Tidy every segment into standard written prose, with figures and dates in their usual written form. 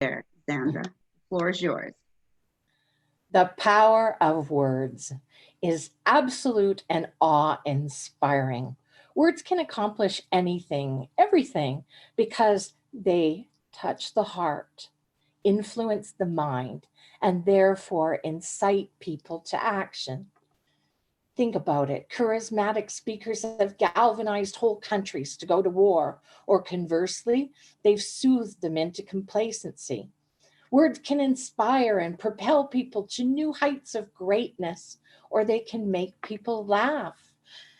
there, Zandra. The floor is yours. The power of words is absolute and awe-inspiring. Words can accomplish anything, everything, because they touch the heart, influence the mind, and therefore incite people to action. Think about it. Charismatic speakers have galvanized whole countries to go to war, or conversely, they've soothed them into complacency. Words can inspire and propel people to new heights of greatness, or they can make people laugh.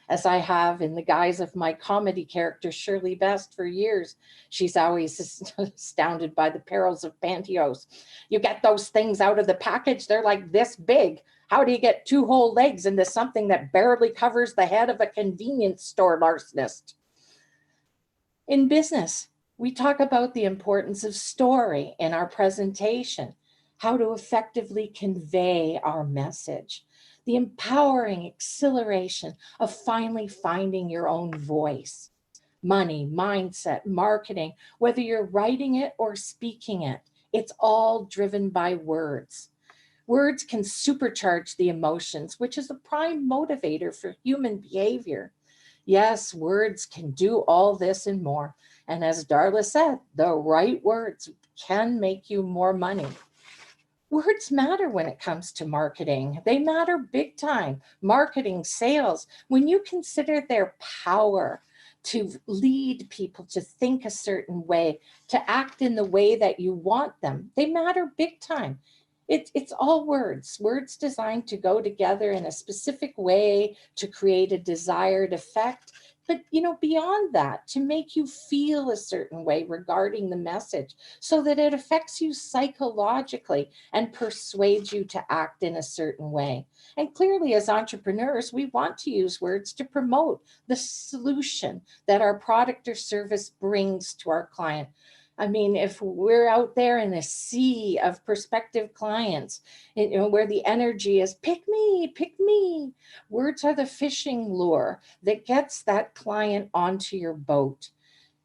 As I have in the guise of my comedy character, Shirley Best, for years. She's always astounded by the perils of pantyhose. You get those things out of the package, they're like this big. How do you get two whole legs into something that barely covers the head of a convenience store larcenist? In business, we talk about the importance of story in our presentation, how to effectively convey our message, the empowering exhilaration of finally finding your own voice. Money, mindset, marketing, whether you're writing it or speaking it, it's all driven by words. Words can supercharge the emotions, which is a prime motivator for human behavior. Yes, words can do all this and more. And as Darla said, the right words can make you more money. Words matter when it comes to marketing. They matter big time. Marketing, sales, when you consider their power to lead people to think a certain way, to act in the way that you want them, they matter big time. It's all words, words designed to go together in a specific way to create a desired effect. But beyond that, to make you feel a certain way regarding the message so that it affects you psychologically and persuades you to act in a certain way. And clearly, as entrepreneurs, we want to use words to promote the solution that our product or service brings to our client. I mean, if we're out there in a sea of prospective clients, where the energy is pick me, words are the fishing lure that gets that client onto your boat.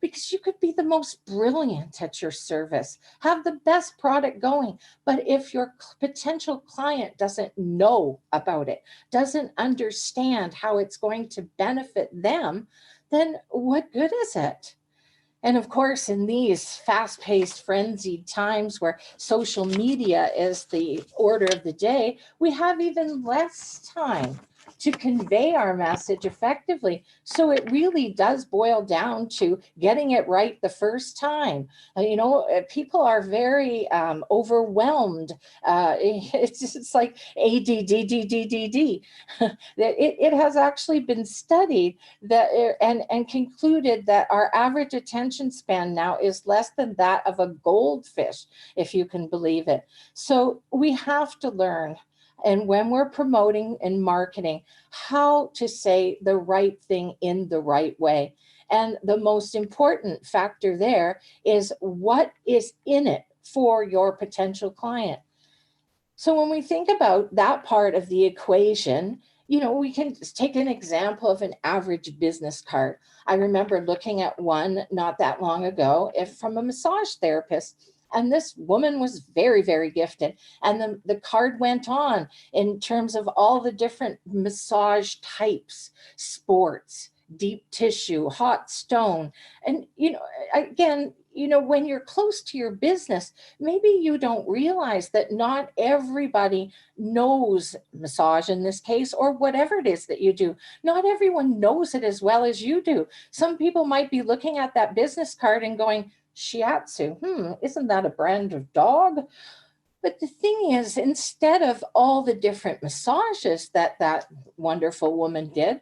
Because you could be the most brilliant at your service, have the best product going. But if your potential client doesn't know about it, doesn't understand how it's going to benefit them, then what good is it? And of course, in these fast paced, frenzied times where social media is the order of the day, we have even less time to convey our message effectively. So it really does boil down to getting it right the first time. People are very overwhelmed. It's like ADDDDDD. It has actually been studied that and concluded that our average attention span now is less than that of a goldfish, if you can believe it. So we have to learn, and when we're promoting and marketing, how to say the right thing in the right way. And the most important factor there is what is in it for your potential client. So when we think about that part of the equation, we can just take an example of an average business card. I remember looking at one not that long ago from a massage therapist. And this woman was very, very gifted. And the card went on in terms of all the different massage types, sports, deep tissue, hot stone. And, again, when you're close to your business, maybe you don't realize that not everybody knows massage in this case, or whatever it is that you do. Not everyone knows it as well as you do. Some people might be looking at that business card and going, shiatsu, isn't that a brand of dog? But the thing is, instead of all the different massages that wonderful woman did,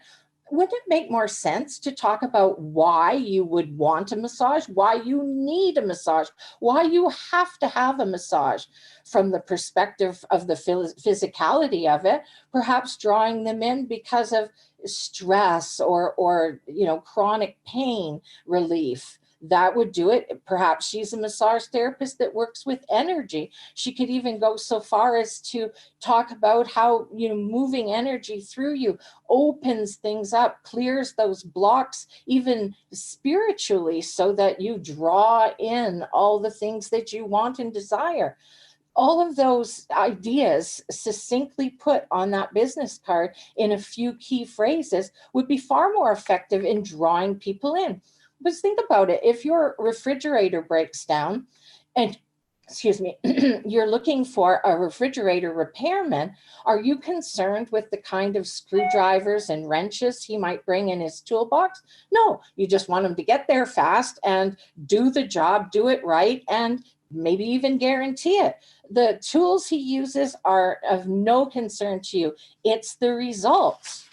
wouldn't it make more sense to talk about why you would want a massage, why you need a massage, why you have to have a massage from the perspective of the physicality of it, perhaps drawing them in because of stress or chronic pain relief. that would do it. Perhaps she's a massage therapist that works with energy. She could even go so far as to talk about how, moving energy through you opens things up, clears those blocks, even spiritually, so that you draw in all the things that you want and desire. All of those ideas succinctly put on that business card in a few key phrases would be far more effective in drawing people in. But think about it. If your refrigerator breaks down and excuse me, you're looking for a refrigerator repairman, are you concerned with the kind of screwdrivers and wrenches he might bring in his toolbox? No, you just want him to get there fast and do the job, do it right, and maybe even guarantee it. The tools he uses are of no concern to you. It's the results.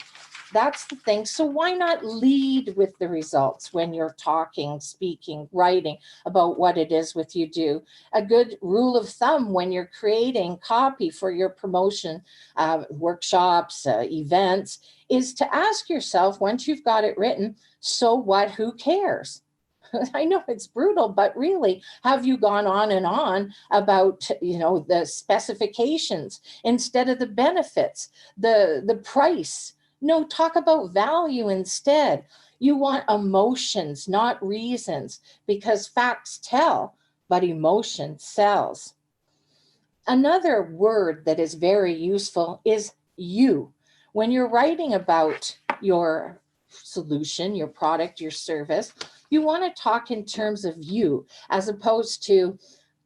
That's the thing. So why not lead with the results when you're talking, speaking, writing about what it is with you do? A good rule of thumb when you're creating copy for your promotion, workshops, events, is to ask yourself, once you've got it written, so what, who cares? I know it's brutal, but really, have you gone on and on about, the specifications instead of the benefits, the price? No, talk about value instead. You want emotions, not reasons, because facts tell, but emotion sells. Another word that is very useful is you. When you're writing about your solution, your product, your service, you want to talk in terms of you as opposed to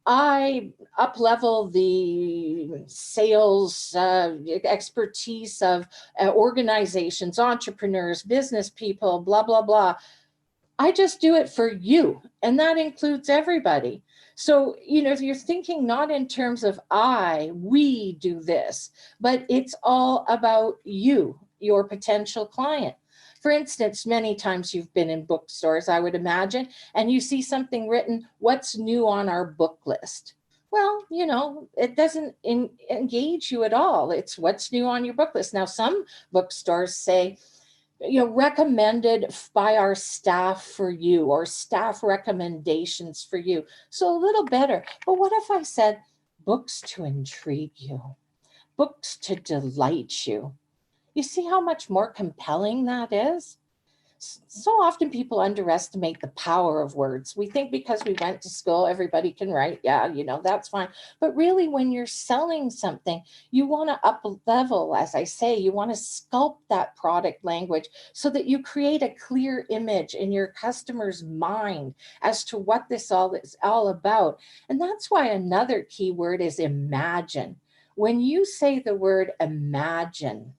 I up-level the sales expertise of organizations, entrepreneurs, business people, blah, blah, blah. I just do it for you. And that includes everybody. So, if you're thinking not in terms of we do this, but it's all about you, your potential client. For instance, many times you've been in bookstores, I would imagine, and you see something written, what's new on our book list? Well, it doesn't engage you at all. It's what's new on your book list. Now, some bookstores say, recommended by our staff for you, or staff recommendations for you. So a little better. But what if I said books to intrigue you, books to delight you? You see how much more compelling that is? So often people underestimate the power of words. We think because we went to school, everybody can write. Yeah, that's fine. But really, when you're selling something, you want to up level, as I say, you want to sculpt that product language so that you create a clear image in your customer's mind as to what this all is all about. And that's why another key word is imagine. When you say the word imagine,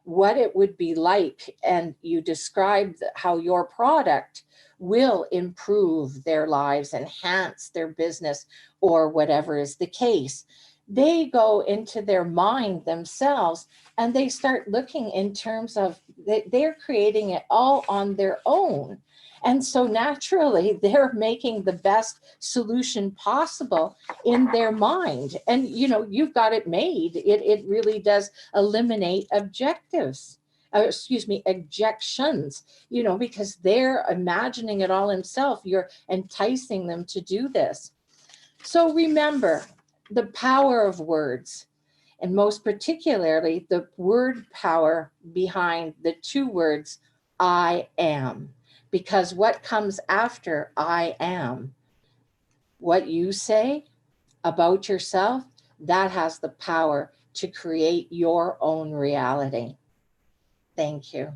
what it would be like, and you describe how your product will improve their lives, enhance their business, or whatever is the case. They go into their mind themselves and they start looking in terms of they're creating it all on their own. And so naturally, they're making the best solution possible in their mind. And, you've got it made. It really does eliminate objectives. Objections, because they're imagining it all himself. You're enticing them to do this. So remember the power of words, and most particularly the word power behind the two words, I am. Because what comes after I am, what you say about yourself, that has the power to create your own reality. Thank you.